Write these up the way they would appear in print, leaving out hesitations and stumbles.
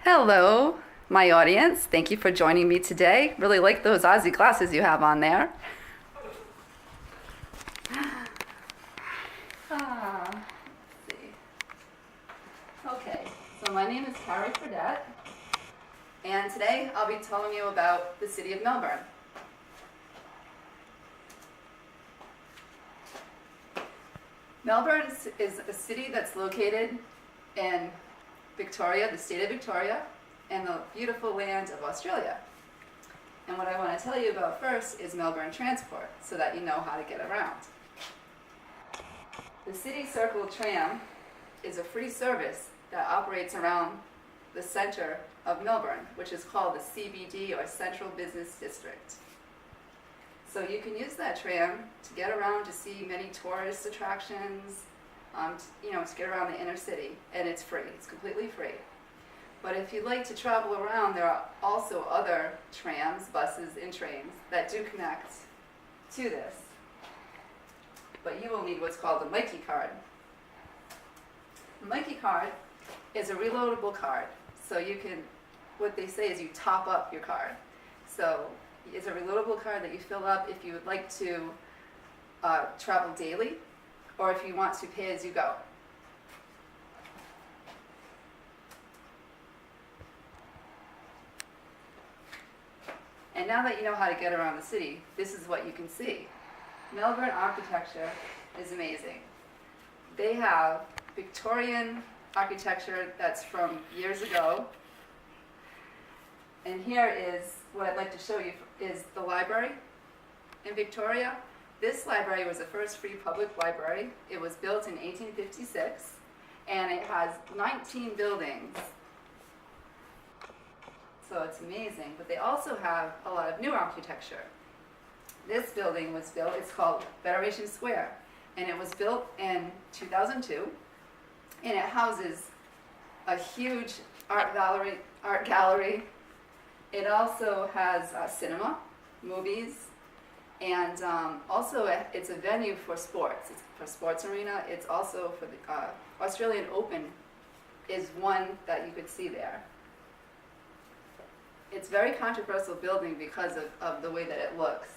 Hello, my audience. Thank you for joining me today. Really like those Aussie glasses you have on there. Let's see. Okay, so my name is Carrie Fredette, and today I'll be telling you about the city of Melbourne. Melbourne is a city that's located in Victoria, the state of Victoria, and the beautiful land of Australia. And what I want to tell you about first is Melbourne Transport, so that you know how to get around. The City Circle tram is a free service that operates around the center of Melbourne, which is called the CBD, or Central Business District. So you can use that tram to get around to see many tourist attractions, to get around the inner city, and it's free. It's completely free. But if you'd like to travel around, there are also other trams, buses, and trains that do connect to this. But you will need what's called a Mikey card. A Mikey card is a reloadable card. So you can, what they say is you top up your card. So it's a reloadable card that you fill up if you would like to travel daily, or if you want to pay as you go. And now that you know how to get around the city, this is what you can see. Melbourne architecture is amazing. They have Victorian architecture that's from years ago. And here is what I'd like to show you is the library in Victoria. This library was the first free public library. It was built in 1856, and it has 19 buildings. So it's amazing, but they also have a lot of new architecture. This building was built, it's called Federation Square, and it was built in 2002, and it houses a huge art gallery. It also has cinema, movies, and also it's a venue for sports. It's for sports arena. It's also for the Australian Open is one that you could see there. It's a very controversial building because of the way that it looks.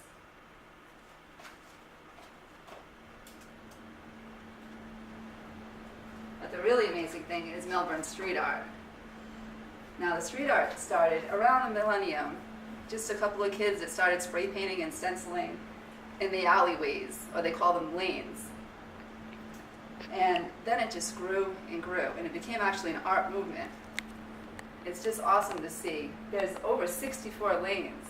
But the really amazing thing is Melbourne street art. Now the street art started around the millennium. Just a couple of kids that started spray painting and stenciling in the alleyways, or they call them lanes. And then it just grew and grew, and it became actually an art movement. It's just awesome to see. There's over 64 lanes.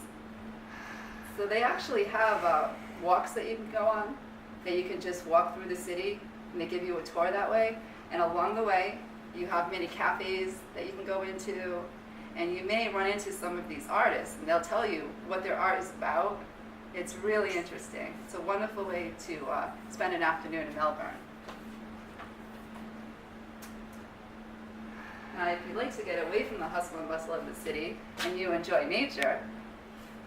So they actually have walks that you can go on, that you can just walk through the city, and they give you a tour that way. And along the way, you have many cafes that you can go into, and you may run into some of these artists, and they'll tell you what their art is about. It's really interesting. It's a wonderful way to spend an afternoon in Melbourne. Now, if you'd like to get away from the hustle and bustle of the city and you enjoy nature,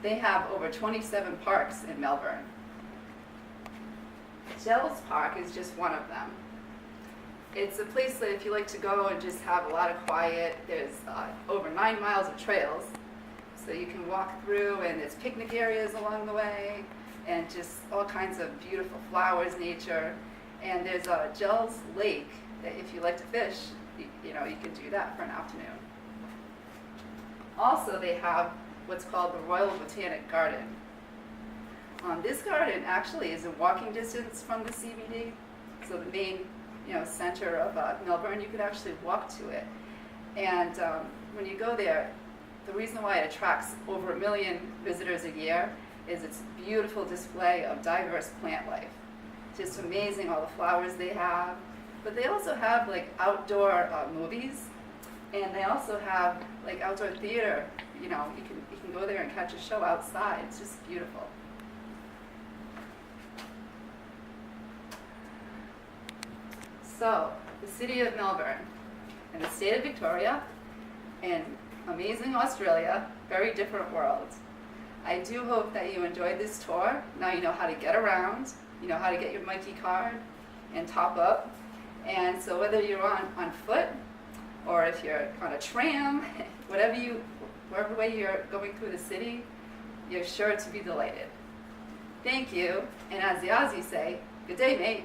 they have over 27 parks in Melbourne. Gels Park is just one of them. It's a place that if you like to go and just have a lot of quiet, there's over 9 miles of trails. So you can walk through, and there's picnic areas along the way, and just all kinds of beautiful flowers, nature. And there's a Gels Lake that if you like to fish, you can do that for an afternoon. Also, they have what's called the Royal Botanic Garden. This garden actually is in walking distance from the CBD, so the main center of Melbourne. You could actually walk to it. And when you go there, the reason why it attracts over 1 million visitors a year is its beautiful display of diverse plant life. Just amazing, all the flowers they have. But they also have like outdoor movies, and they also have like outdoor theater. You can go there and catch a show outside. It's just beautiful. So, the city of Melbourne and the state of Victoria and amazing Australia, very different worlds. I do hope that you enjoyed this tour. Now you know how to get around, you know how to get your Mikey card and top up. And so whether you're on foot or if you're on a tram, wherever way you're going through the city, you're sure to be delighted. Thank you, and as the Aussies say, good day, mate.